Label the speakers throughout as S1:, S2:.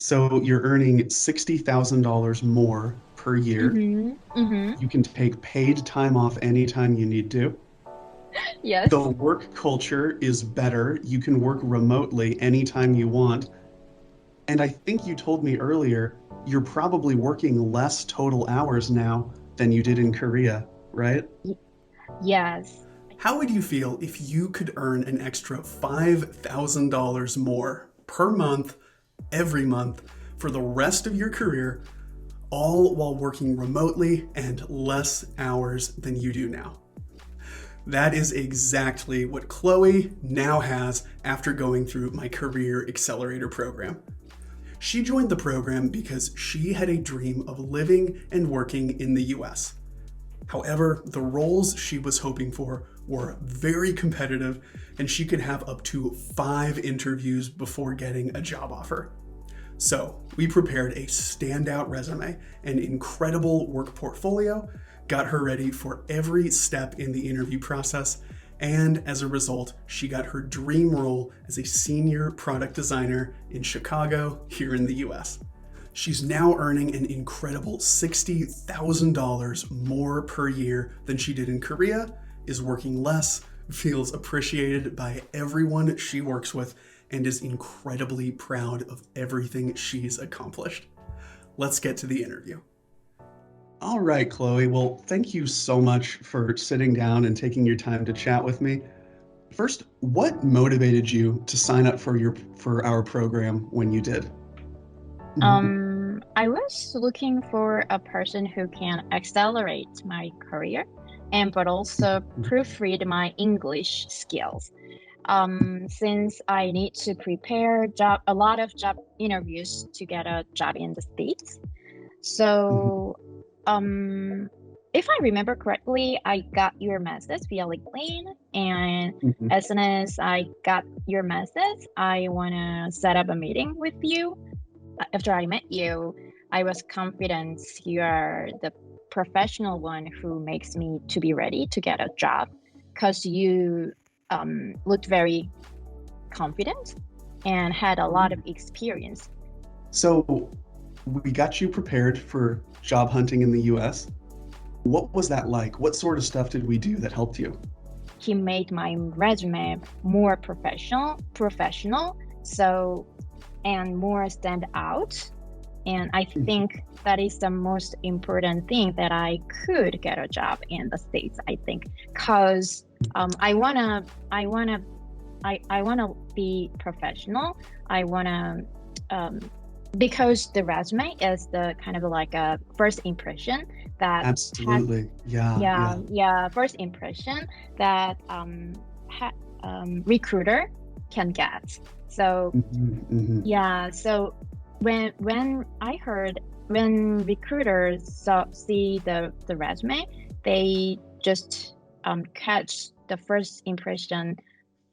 S1: So you're earning $60,000 more per year.
S2: Mm-hmm. Mm-hmm.
S1: You can take paid time off anytime you need to. The
S2: Yes.
S1: work culture is better. You can work remotely anytime you want. And I think you told me earlier, you're probably working less total hours now than you did in Korea, right?
S2: Y- yes.
S1: How would you feel if you could earn an extra $5,000 more per month, every month, for the rest of your career, all while working remotely and less hours than you do now? That is exactly what Chloe now has after going through my Career Accelerator program. She joined the program because she had a dream of living and working in the US. However, the roles she was hoping for were very competitive, and she could have up to 5 interviews before getting a job offer. So, we prepared a standout resume, an incredible work portfolio, got her ready for every step in the interview process, and as a result, she got her dream role as a senior product designer in Chicago, here in the US. She's now earning an incredible $60,000 more per year than she did in Korea, is working less, feels appreciated by everyone she works with, and is incredibly proud of everything she's accomplished. Let's get to the interview. All right, Chloe. Well, thank you so much for sitting down and taking your time to chat with me. First, what motivated you to sign up for our program when you did?
S2: I was looking for a person who can accelerate my career and but also proofread my English skills. Since I need to prepare a lot of job interviews to get a job in the States. So, um, if I remember correctly, I got your message via LinkedIn, and as soon as I got your message, I wanna set up a meeting with you. After I met you, I was confident you are the professional one who makes me to be ready to get a job because you looked very confident and had a lot of experience.
S1: So, we got you prepared for job hunting in the US. What was that like? What sort of stuff did we do that helped you?
S2: He made my resume more professional, so and more stand out. And I think that is the most important thing that I could get a job in the States, I think, because I wanna, I wanna be professional. I wanna, um, because the resume is the kind of like a first impression that has,
S1: Absolutely. Yeah,
S2: yeah,
S1: yeah.
S2: yeah, first impression that ha recruiter can get. So
S1: Hmm.
S2: yeah, so when I heard when recruiters see the resume, they just catch the first impression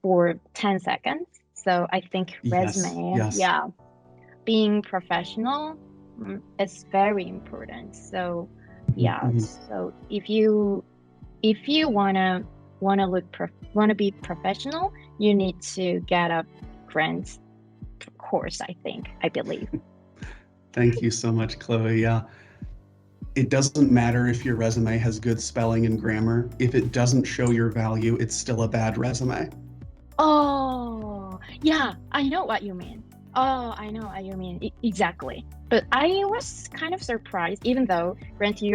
S2: for 10 seconds. So I think
S1: Yes,
S2: resume,
S1: yes.
S2: yeah, being professional is very important. So yeah,
S1: Mhm.
S2: so if you wanna be professional, you need to get a grant course, I believe.
S1: Thank you so much, Chloe. Yeah. It doesn't matter if your resume has good spelling and grammar. If it doesn't show your value, it's still a bad resume.
S2: Oh, yeah, I know what you mean. Oh, I know what you mean. Exactly. But I was kind of surprised, even though, granted,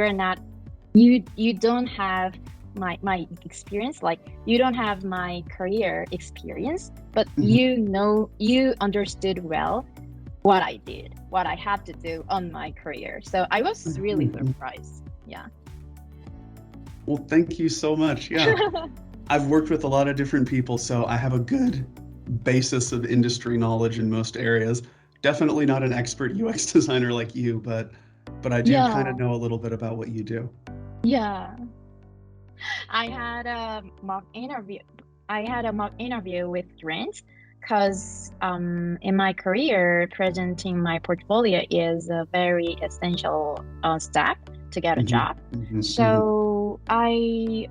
S2: you don't have my experience, like you don't have my career experience, but
S1: Mhm.
S2: you understood well what I did, what I have to do on my career. So I was really
S1: Mhm.
S2: surprised. Yeah.
S1: Well, thank you so much. Yeah. I've worked with a lot of different people, so I have a good basis of industry knowledge in most areas. Definitely not an expert UX designer like you, but I do kind of
S2: Yeah.
S1: know a little bit about what you do.
S2: Yeah. I had a mock interview. I had a mock interview with Grant because in my career, presenting my portfolio is a very essential step to get a
S1: Hmm.
S2: job.
S1: Hmm. Hmm.
S2: So I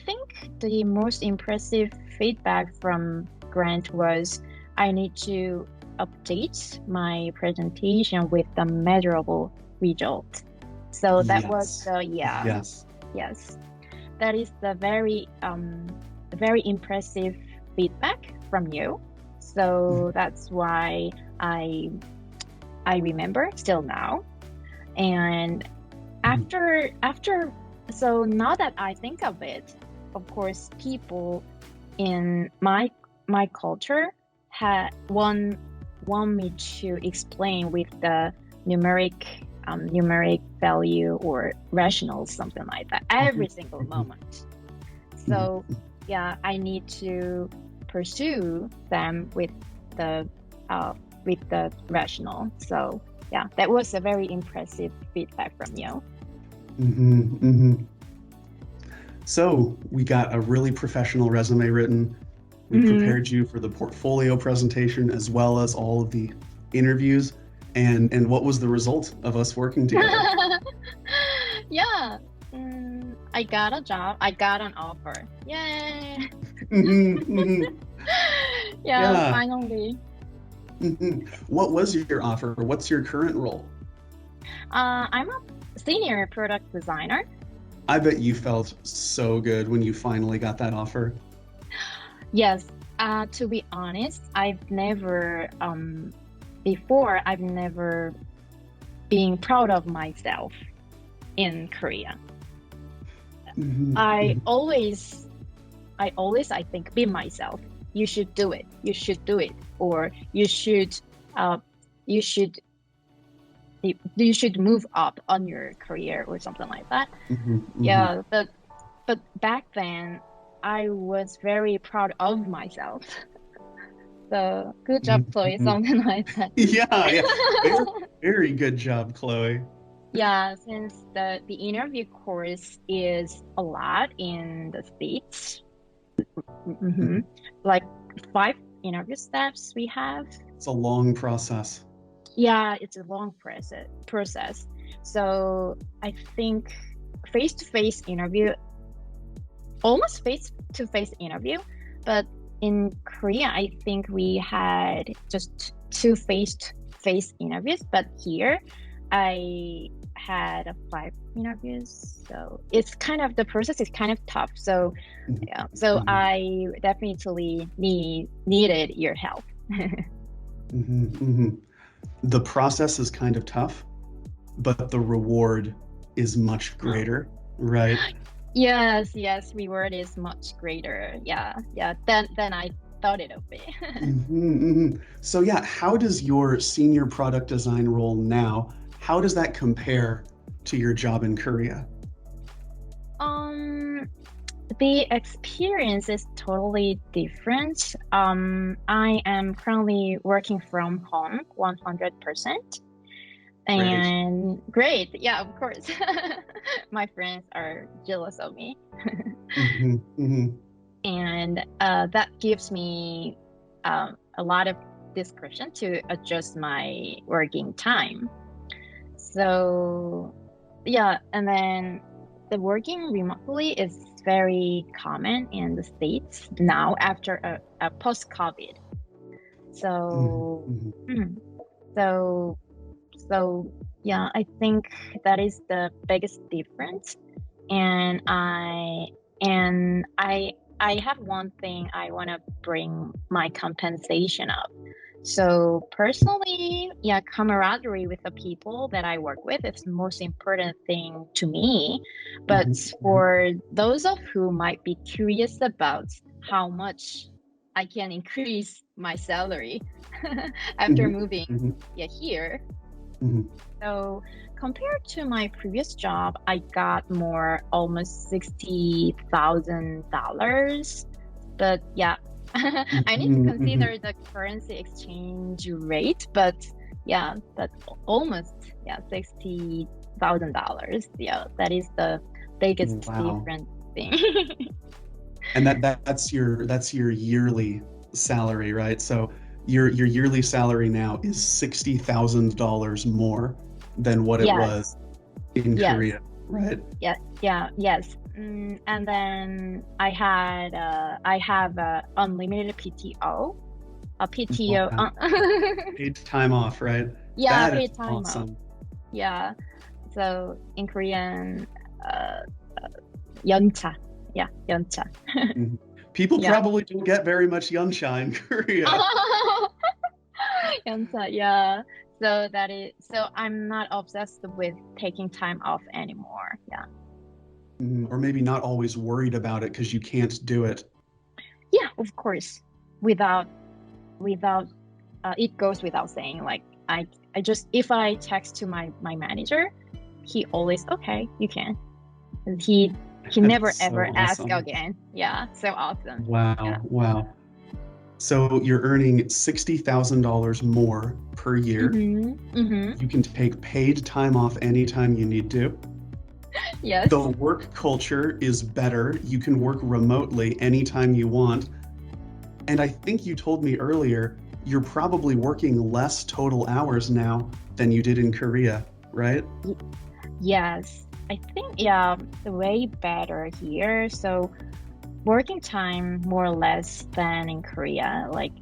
S2: think the most impressive feedback from Grant was I need to update my presentation with the measurable result. So that was
S1: Yes.
S2: the, yeah,
S1: Yes.
S2: yes, that is the very impressive feedback from you. So that's why I I remember still now. And after so now that I think of it, of course, people in my culture had want me to explain with the numeric value or rational, something like that, every single moment. So yeah, I need to pursue them with the rational. So yeah, that was a very impressive feedback from you.
S1: hmm hmm So we got a really professional resume written. We
S2: Mhm.
S1: prepared you for the portfolio presentation as well as all of the interviews. And what was the result of us working together?
S2: Yeah, I got a job. I got an offer. Yay!
S1: hmm hmm
S2: Yeah,
S1: Yeah.
S2: finally.
S1: What was your offer? What's your current role?
S2: I'm a senior product designer.
S1: I bet you felt so good when you finally got that offer.
S2: Yes, to be honest, I've never been proud of myself in Korea. I
S1: Mhm,
S2: always, I think, be myself. You should do it. You should do it, or uh, you should, you should move up on your career or something like that.
S1: mhm, mhm,
S2: Yeah, but back then, I was very proud of myself. So good job,
S1: mhm,
S2: Chloe,
S1: mhm.
S2: something like that.
S1: Yeah, yeah. Very, very good job, Chloe.
S2: Yeah, since the interview course is a lot in the States,
S1: Mhm.
S2: like 5 interview steps we have.
S1: It's a long process.
S2: Yeah, it's a long process. So I think face-to-face interview, almost face-to-face interview, but in Korea, I think we had just 2 face-to-face interviews, but here I had 5 interviews. So it's kind of, the process is kind of tough. So
S1: Mhm,
S2: yeah, so
S1: mhm,
S2: I definitely needed your help.
S1: mhm, mhm. The process is kind of tough, but the reward is much greater, right?
S2: Yes, yes, reward is much greater. Yeah, yeah, than I thought it would be.
S1: So yeah, how does your senior product design role now, how does that compare to your job in Korea?
S2: Um, the experience is totally different. I am currently working from home 100%.
S1: Great.
S2: And great, yeah, of course. My friends are jealous of me.
S1: hmm hmm
S2: And that gives me a lot of discretion to adjust my working time. So, yeah, and then the working remotely is very common in the States now after a post-COVID.
S1: hmm
S2: So,
S1: hmm
S2: mm, so, so, yeah, I think that is the biggest difference. And I have one thing I want to bring my compensation up. So personally, yeah, camaraderie with the people that I work with is the most important thing to me. But
S1: hmm
S2: for those of who might be curious about how much I can increase my salary after
S1: hmm
S2: moving,
S1: hmm
S2: yeah, here.
S1: hmm
S2: So compared to my previous job, I got more, almost $60,000. But yeah, I need to
S1: hmm
S2: consider the currency exchange rate. But yeah, that's almost, yeah, $60,000. Yeah, that is the biggest
S1: Wow.
S2: different thing.
S1: And that's your yearly salary, right? So your yearly salary now is $60,000 more than what it
S2: Yes,
S1: was in
S2: yes.
S1: Korea, right?
S2: Yeah, yeah, yes. And then I have unlimited PTO. a PTO.
S1: Wow. Paid time off, right?
S2: Yeah,
S1: That is
S2: paid time off.
S1: awesome.
S2: Yeah. So in Korean, uh, 연차. Yeah, 연차.
S1: Mhm. People
S2: Yeah.
S1: probably don't get very much Yunsha in Korea.
S2: 연차. Yeah. So I'm not obsessed with taking time off anymore. Yeah.
S1: Or maybe not always worried about it because you can't do it.
S2: Yeah, of course. Without without it goes without saying, like, I just, if I text to my manager, he always, okay, you can. And he never
S1: That's
S2: ever
S1: so
S2: asks
S1: awesome.
S2: again. Yeah, so awesome. Yeah.
S1: Wow, wow. So you're earning $60,000 more per year.
S2: Mm-hmm.
S1: You can take paid time off anytime you need to.
S2: Yes.
S1: The work culture is better. You can work remotely anytime you want. And I think you told me earlier, you're probably working less total hours now than you did in Korea, right?
S2: Yes. I think, yeah, way better here. So working time more or less than in Korea. Like,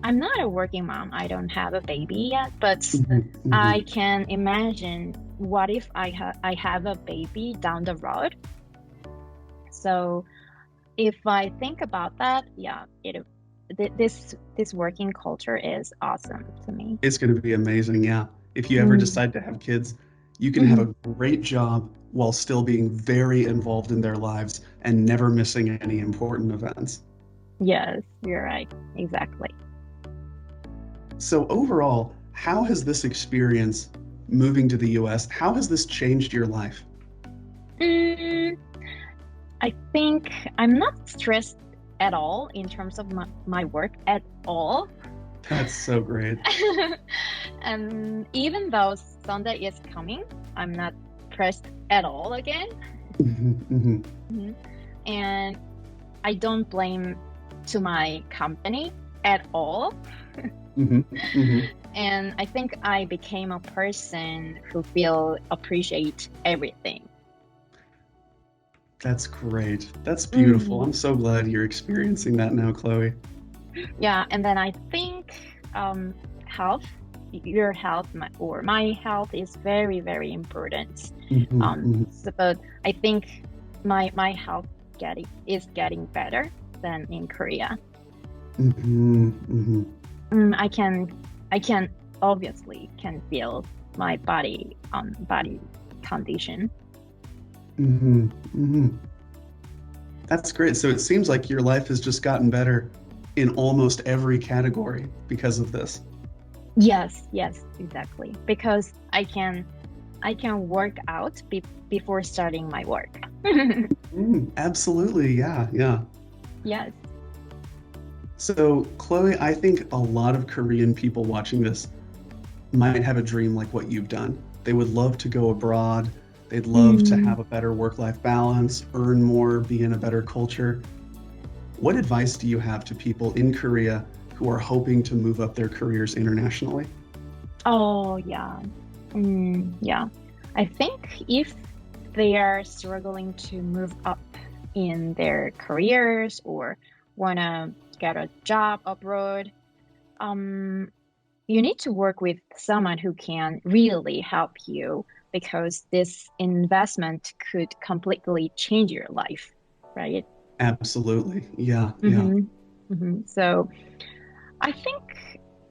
S2: I'm not a working mom. I don't have a baby yet, but
S1: Mhm,
S2: I
S1: mhm.
S2: can imagine what if I have a baby down the road. So if I think about that, yeah, this working culture is awesome to me.
S1: It's going to be amazing, yeah. If you ever
S2: Mm.
S1: decide to have kids, you can have a
S2: Mhm.
S1: great job while still being very involved in their lives and never missing any important events.
S2: Yes, you're right. Exactly.
S1: So overall, how has this experience moving to the US, how has this changed your life?
S2: Mm, I think I'm not stressed at all in terms of my work at all.
S1: That's so great.
S2: And even though Sunday is coming, I'm not pressed at all again.
S1: Mhm, mhm,
S2: Mhm. And I don't blame to my company at all.
S1: mhm, mhm.
S2: And I think I became a person who feel appreciate everything.
S1: That's great. That's beautiful.
S2: Mhm.
S1: I'm so glad you're experiencing that now, Chloe.
S2: Yeah, and then I think health, your health, or my health is very, very important.
S1: Mhm, mhm,
S2: But I think my health is getting better than in Korea.
S1: mhm, mhm,
S2: Mm, I can obviously can feel my body condition.
S1: mhm, mhm. That's great. So it seems like your life has just gotten better in almost every category because of this.
S2: Yes, yes, exactly. Because I can work out before starting my work.
S1: Absolutely. Yeah. Yeah.
S2: Yes.
S1: So, Chloe, I think a lot of Korean people watching this might have a dream like what you've done. They would love to go abroad. They'd love to
S2: Mm,
S1: have a better work-life balance, earn more, be in a better culture. What advice do you have to people in Korea who are hoping to move up their careers internationally?
S2: oh, yeah. Yeah. I think if they are struggling to move up in their careers or wanna get a job abroad, um, you need to work with someone who can really help you because this investment could completely change your life, right?
S1: Absolutely. Yeah, yeah.
S2: Mm-hmm. Mm-hmm. So I think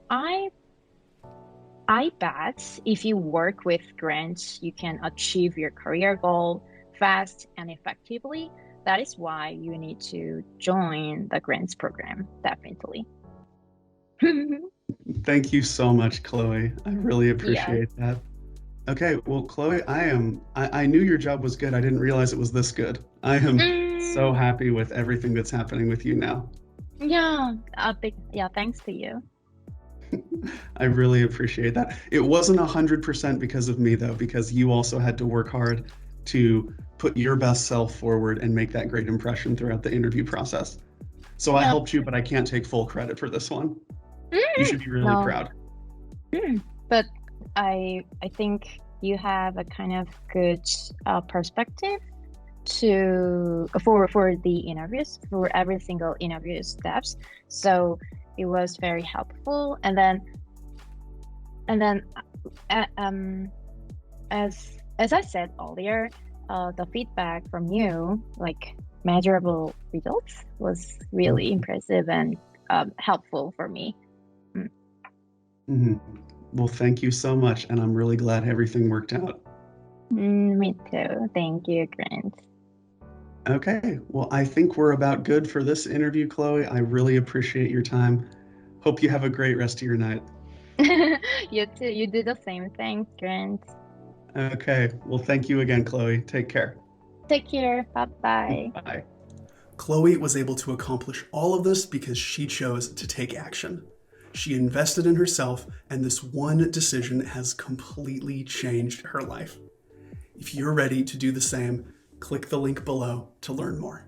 S2: I I bet if you work with grants, you can achieve your career goal fast and effectively. That is why you need to join the grants program, definitely.
S1: Thank you so much, Chloe. I really
S2: Yes.
S1: appreciate that. Okay, well, Chloe, I knew your job was good. I didn't realize it was this good. I am so
S2: Mm,
S1: happy with everything that's happening with you now.
S2: yeah, a big yeah, thanks to you.
S1: I really appreciate that. It wasn't 100% because of me, though, because you also had to work hard to put your best self forward and make that great impression throughout the interview process. So I
S2: Yeah.
S1: helped you, but I can't take full credit for this one. You
S2: Mm,
S1: should be really
S2: no.
S1: proud.
S2: But I think you have a kind of good perspective for the interviews, for every single interview steps. So it was very helpful. And then as I said earlier, the feedback from you, like measurable results, was really impressive and helpful for me.
S1: Hmm. Well, thank you so much, and I'm really glad everything worked out.
S2: Me too. Thank you, Grant.
S1: Okay, well, I think we're about good for this interview, Chloe. I really appreciate your time. Hope you have a great rest of your night.
S2: You too. You do the same thing, Grant.
S1: Okay, well, thank you again, Chloe. Take care.
S2: Take care. Bye bye.
S1: Bye. Chloe was able to accomplish all of this because she chose to take action. She invested in herself, and this one decision has completely changed her life. If you're ready to do the same, click the link below to learn more.